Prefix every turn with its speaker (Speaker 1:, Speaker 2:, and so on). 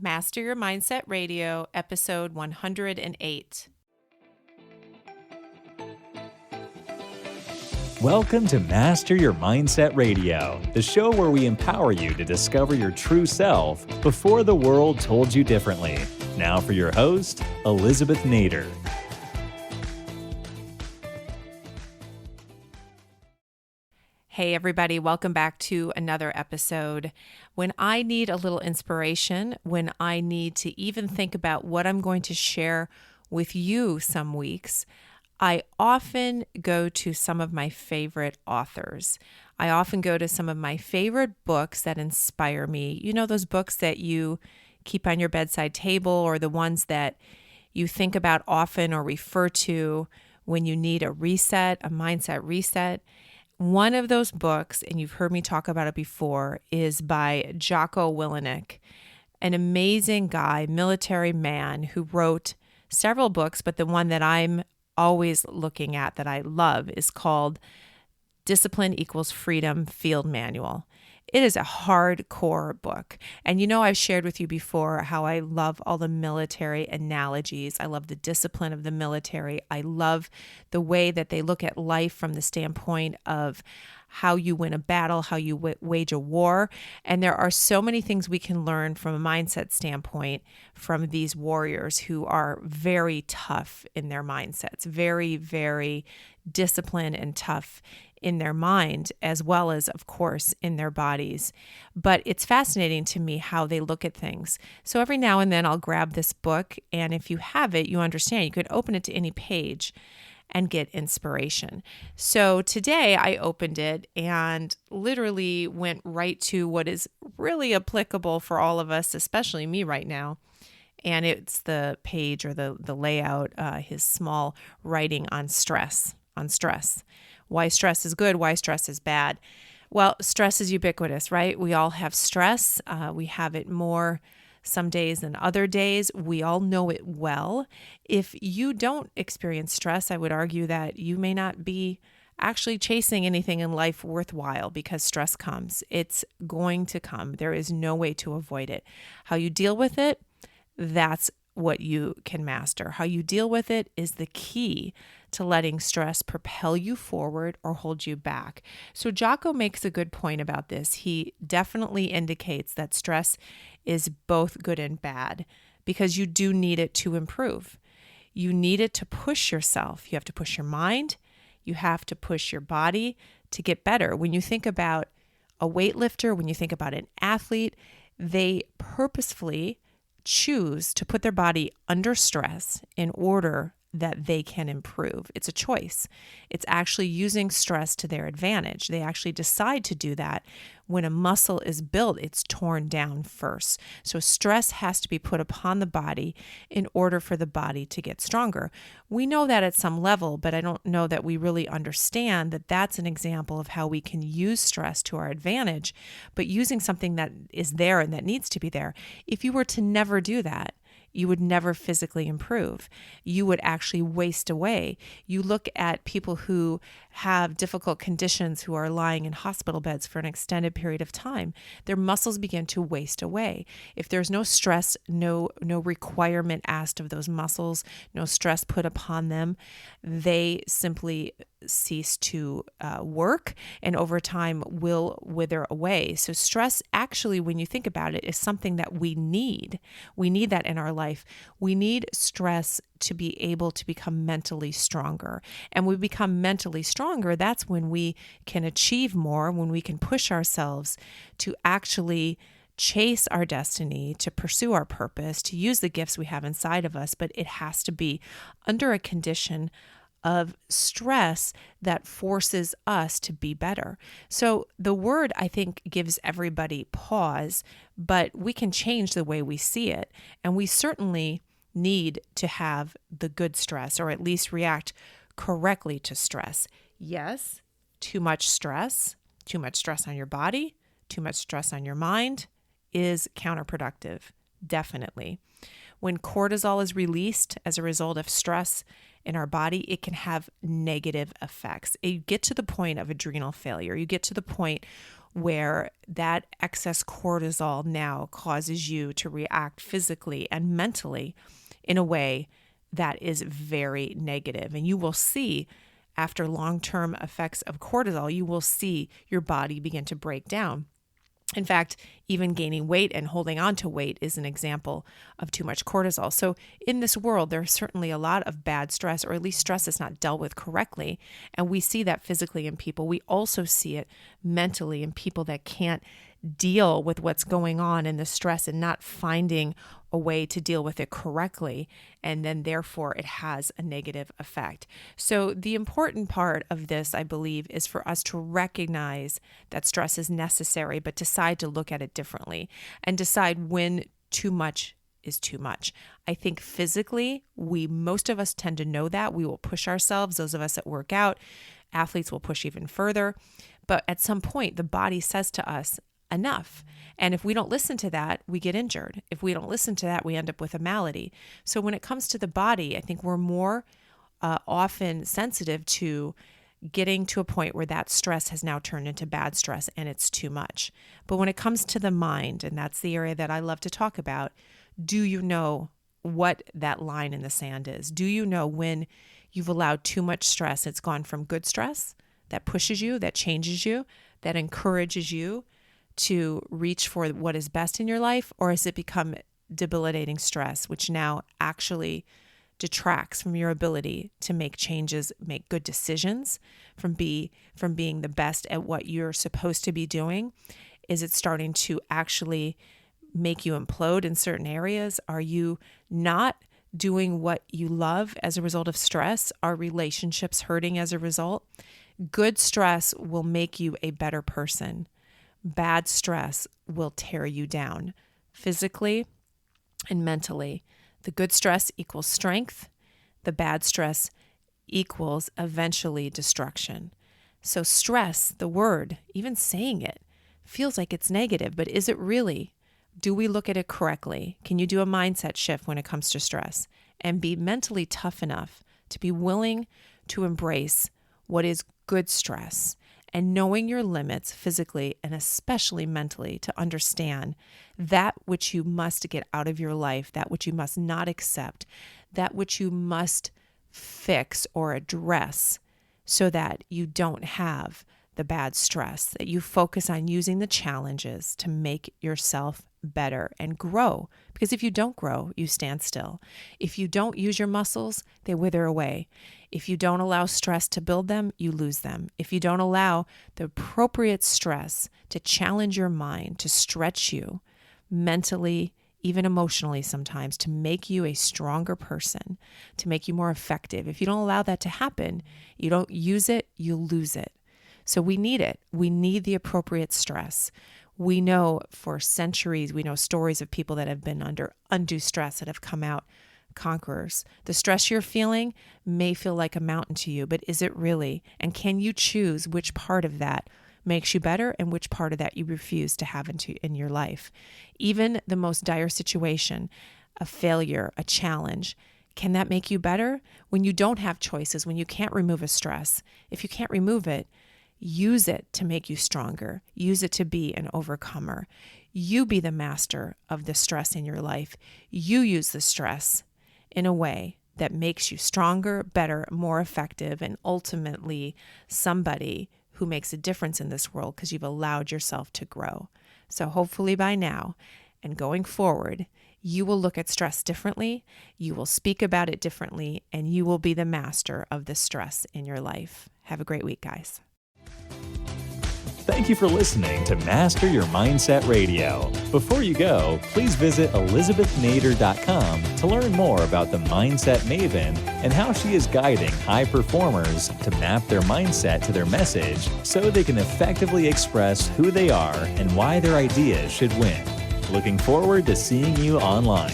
Speaker 1: Master Your Mindset Radio, episode 108.
Speaker 2: Welcome to Master Your Mindset Radio, the show where we empower you to discover your true self before the world told you differently. Now for your host, Elizabeth Nader.
Speaker 1: Hey everybody, welcome back to another episode. When I need a little inspiration, when I need to even think about what I'm going to share with you some weeks, I often go to some of my favorite authors. I often go to some of my favorite books that inspire me. You know, those books that you keep on your bedside table, or the ones that you think about often or refer to when you need a reset, a mindset reset. One of those books, and you've heard me talk about it before, is by Jocko Willink, an amazing guy, military man who wrote several books, but the one that I'm always looking at that I love is called Discipline Equals Freedom Field Manual. It is a hardcore book. And you know, I've shared with you before how I love all the military analogies. I love the discipline of the military. I love the way that they look at life from the standpoint of how you win a battle, how you wage a war. And there are so many things we can learn from a mindset standpoint from these warriors who are very tough in their mindsets, very, very disciplined and tough in their mind, as well as, of course, in their bodies. But it's fascinating to me how they look at things. So every now and then I'll grab this book, and if you have it, you understand. You could open it to any page and get inspiration. So today I opened it and literally went right to what is really applicable for all of us, especially me right now. And it's the page or the layout, his small writing on stress. Why stress is good, why stress is bad. Well, stress is ubiquitous, right? We all have stress. We have it more some days than other days. We all know it well. If you don't experience stress, I would argue that you may not be actually chasing anything in life worthwhile, because stress comes. It's going to come. There is no way to avoid it. How you deal with it, that's what you can master. How you deal with it is the key to letting stress propel you forward or hold you back. So Jocko makes a good point about this. He definitely indicates that stress is both good and bad, because you do need it to improve. You need it to push yourself. You have to push your mind. You have to push your body to get better. When you think about a weightlifter, when you think about an athlete, they purposefully choose to put their body under stress in order that they can improve. It's a choice. It's actually using stress to their advantage. They actually decide to do that. When a muscle is built, it's torn down first. So stress has to be put upon the body in order for the body to get stronger. We know that at some level, but I don't know that we really understand that that's an example of how we can use stress to our advantage, but using something that is there and that needs to be there. If you were to never do that, you would never physically improve. You would actually waste away. You look at people who have difficult conditions, who are lying in hospital beds for an extended period of time. Their muscles begin to waste away. If there's no stress, no requirement asked of those muscles, no stress put upon them, they simply cease to work, and over time will wither away. So stress, actually, when you think about it, is something that we need. We need that in our life. We need stress to be able to become mentally stronger. And when we become mentally stronger, that's when we can achieve more, when we can push ourselves to actually chase our destiny, to pursue our purpose, to use the gifts we have inside of us. But it has to be under a condition of stress that forces us to be better. So the word, I think, gives everybody pause, but we can change the way we see it. And we certainly need to have the good stress, or at least react correctly to stress. Yes, too much stress on your body, too much stress on your mind is counterproductive, definitely. When cortisol is released as a result of stress in our body, it can have negative effects. You get to the point of adrenal failure. You get to the point where that excess cortisol now causes you to react physically and mentally in a way that is very negative. And you will see after long-term effects of cortisol, you will see your body begin to break down. In fact, even gaining weight and holding on to weight is an example of too much cortisol. So in this world, there's certainly a lot of bad stress, or at least stress that's not dealt with correctly. And we see that physically in people. We also see it mentally in people that can't deal with what's going on in the stress and not finding a way to deal with it correctly. And then therefore it has a negative effect. So the important part of this, I believe, is for us to recognize that stress is necessary, but decide to look at it differently and decide when too much is too much. I think physically, most of us tend to know that. We will push ourselves. Those of us that work out, athletes will push even further. But at some point, the body says to us, enough. And if we don't listen to that, we get injured. If we don't listen to that, we end up with a malady. So when it comes to the body, I think we're more often sensitive to getting to a point where that stress has now turned into bad stress and it's too much. But when it comes to the mind, and that's the area that I love to talk about, do you know what that line in the sand is? Do you know when you've allowed too much stress? It's gone from good stress that pushes you, that changes you, that encourages you to reach for what is best in your life, or has it become debilitating stress, which now actually detracts from your ability to make changes, make good decisions, from being the best at what you're supposed to be doing? Is it starting to actually make you implode in certain areas? Are you not doing what you love as a result of stress? Are relationships hurting as a result? Good stress will make you a better person. Bad stress will tear you down physically and mentally. The good stress equals strength. The bad stress equals eventually destruction. So stress, the word, even saying it, feels like it's negative, but is it really? Do we look at it correctly? Can you do a mindset shift when it comes to stress and be mentally tough enough to be willing to embrace what is good stress? And knowing your limits physically and especially mentally to understand that which you must get out of your life, that which you must not accept, that which you must fix or address so that you don't have the bad stress, that you focus on using the challenges to make yourself better and grow. Because if you don't grow, you stand still. If you don't use your muscles, they wither away. If you don't allow stress to build them, you lose them. If you don't allow the appropriate stress to challenge your mind, to stretch you mentally, even emotionally sometimes, to make you a stronger person, to make you more effective, if you don't allow that to happen, you don't use it, you lose it. So we need it. We need the appropriate stress. We know for centuries, we know stories of people that have been under undue stress that have come out conquerors. The stress you're feeling may feel like a mountain to you, but is it really? And can you choose which part of that makes you better and which part of that you refuse to have in your life? Even the most dire situation, a failure, a challenge, can that make you better? When you don't have choices, when you can't remove a stress, if you can't remove it, use it to make you stronger. Use it to be an overcomer. You be the master of the stress in your life. You use the stress in a way that makes you stronger, better, more effective, and ultimately somebody who makes a difference in this world because you've allowed yourself to grow. So hopefully by now and going forward, you will look at stress differently, you will speak about it differently, and you will be the master of the stress in your life. Have a great week, guys.
Speaker 2: Thank you for listening to Master Your Mindset Radio. Before you go, please visit ElizabethNader.com to learn more about the Mindset Maven and how she is guiding high performers to map their mindset to their message so they can effectively express who they are and why their ideas should win. Looking forward to seeing you online.